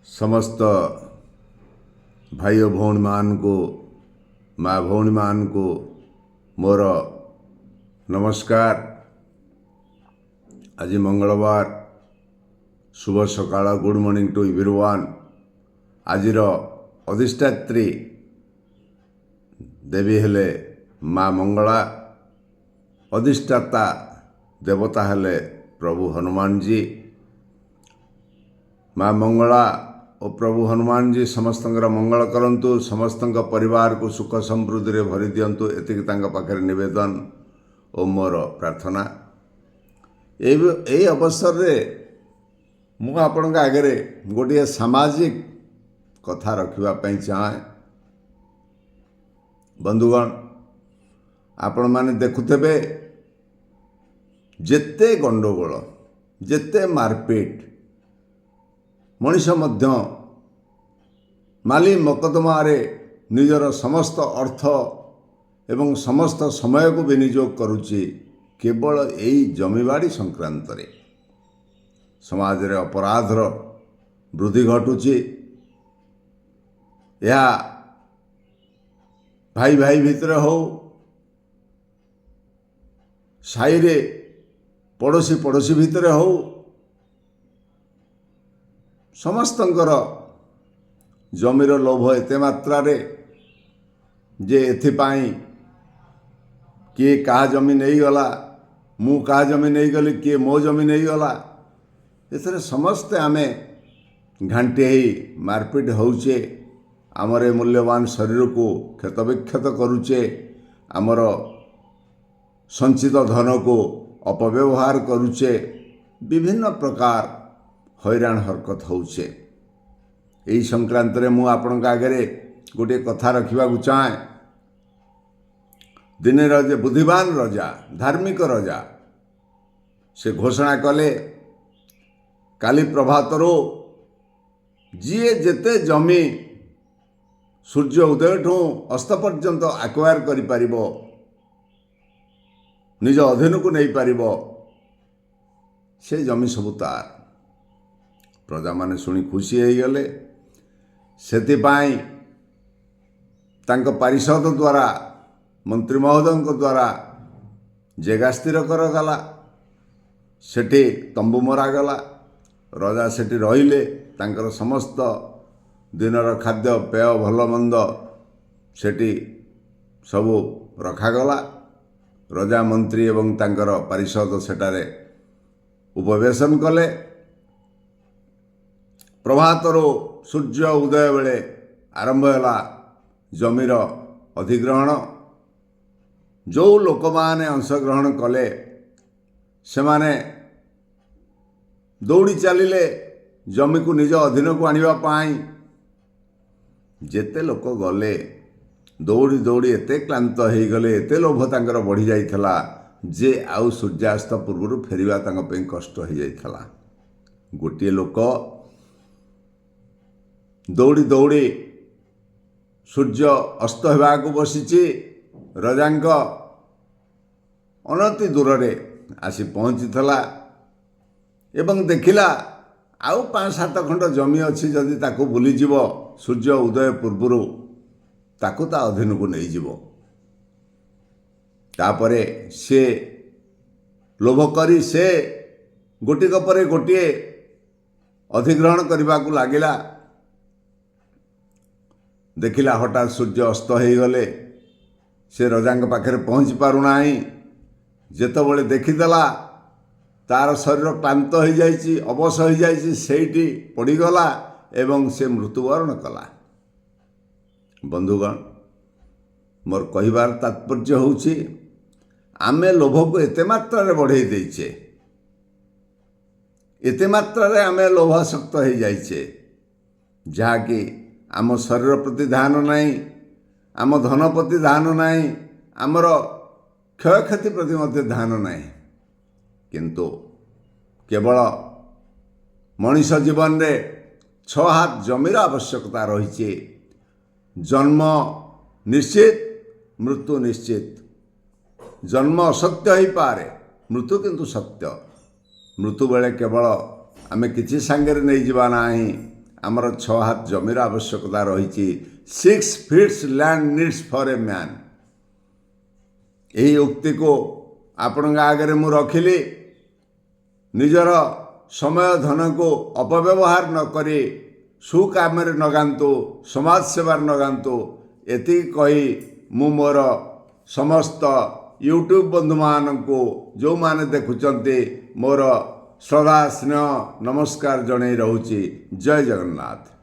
समस्त भाई और भौणी मान को माँ भौणी मान को मोर नमस्कार। आज मंगलवार शुभ सकाळ गुड मॉर्निंग टू एवरीवन। आजिर अधिष्ठात्री देवी हेले माँ मंगला, अधिष्ठाता देवता हेले प्रभु हनुमान जी। माँ मंगला और प्रभु हनुमान जी समस्त मंगल करंतु, समस्त परिवार को सुख समृद्धि रे भरी दियंतु, एतिक तांका पाखरे निवेदन और मोर प्रार्थना। यही अवसर रे मु आपण आगे गोटे सामाजिक कथा रखिबा पई चाहे। बंधुगण, आपण माने देखुथेबे जेते गंडगोल जेते मारपीट मनीष मध्य माली मकदमा रे निजर समस्त अर्थ एवं समस्त समय को विनियोग करुच्ची केवल यही जमीबाड़ी संक्रांत रे। समाज रे अपराधर वृद्धि घटुची। यह भाई भाई भितर हो, साई रे पड़ोसी पड़ोसी भितर हो, समस्तंकर जमीर लोभ एते मात्रा रे जे एथिपाई किए कहा जमी नहीं गला, मु कहा जमी नहीं गली, किए मो जमी नहीं गला, एथरे समस्ते आमे घांटी ही मारपीट होउचे। आमरे मूल्यवान शरीर को क्षत विक्षत करुचे, आमर संचित धन को अपव्यवहार करुचे, विभिन्न प्रकार हैरान हरकत होउचे। यही संक्रांत रे मु आपण आगे गोटे कथा रखा चाहे। दिने रजे बुद्धिमान रजा, धार्मिक रजा से घोषणा कले, काली प्रभातरो जीए जेते जमी सूर्य उदय ठू अस्त पर्यंत आक्वायर करि परिबो, निज अधीन को नहीं पारिबो, से जमी सबु तार। प्रजा माने शुणी खुशी हो गले। सेतिपाई तांको पारिषद द्वारा मंत्री महोदय द्वारा जेगा स्थिर करगला, सेठी तंबू मरागला। राजा सेठी रहिले, तांकर समस्त दिनर खाद्य पेय भल मंद सेठी सबू रखागला। राजा मंत्री एवं तांकर पारिषद सेठारे उपवेशन कले। प्रभातर सूर्य उदय बेले आरंभ है जमीर अधिग्रहण। जो लोक माने अंशग्रहण कले से माने दौड़ी चलिले जमी को निज अधीन को आनिबा पाई। जेते लोक गले दौड़ी दौड़ी एते क्लांत हो गले, एते लोभ तांकर बढ़ी जाइथला जे आउ सूर्यास्त पूर्व फेरिबा तांका पे कष्ट हो जाइथला। गोटे लोक दौड़ी दौड़ी सूर्य अस्त होगाकू बसीची, रजांक अनति दूर रे आसी पहुँचीला एवं देखिला आउ 5-7 खंड जमी अच्छी, जदि ताकू बुलीजिव सूर्य उदय पूर्वर ताकू ता अधीन को नहीं जीवो। तापरे से लोभ करी से गोटिक परे गोटिए अधिग्रहण करने को लागिला। देखिला हठात सूर्य अस्त हो गले, से रजांक पाखे पहुँची पारुना। जेतबले देखीदेला तार शरीर क्लांत हो जाइए, अवश हो जाइए, सेठी पड़गला एवं से मृत्युवरण कला। बंधुगण, मोर कहिबार तात्पर्य होउछि आमे लोभ को एते मात्रा रे बढ़ाई देइछे, एते मात्रा रे आमे लोभासक्त हो जाइछे जहाँकि आम शरीर प्रति ध्यान नहीं, आम धन प्रति ध्यान नहीं, आमर क्षय क्षति प्रति मध्य ध्यान नहीं। किंतु केवल मनीष जीवन रे 6 हाथ जमीर आवश्यकता रही। जन्म निश्चित, मृत्यु निश्चित। जन्म असत्य ही पारे, मृत्यु किंतु सत्य। मृत्यु बेले केवल आमे किछि सांगे नहीं जीवा नाही, आमर 6 हाथ जमीर आवश्यकता रही 6 feets land needs for a man. यही उक्ति को आपण आगे मु रखिली। निजर समय धन को अपव्यवहार न करी सुकाम नगांतु, समाज सेवार नगांतु। एति कही मु मोर समस्त यूट्यूब बंधु मान को जो माने देखुचंती मोर श्रद्धा स्नेह नमस्कार जणई रहूची। जय जगन्नाथ।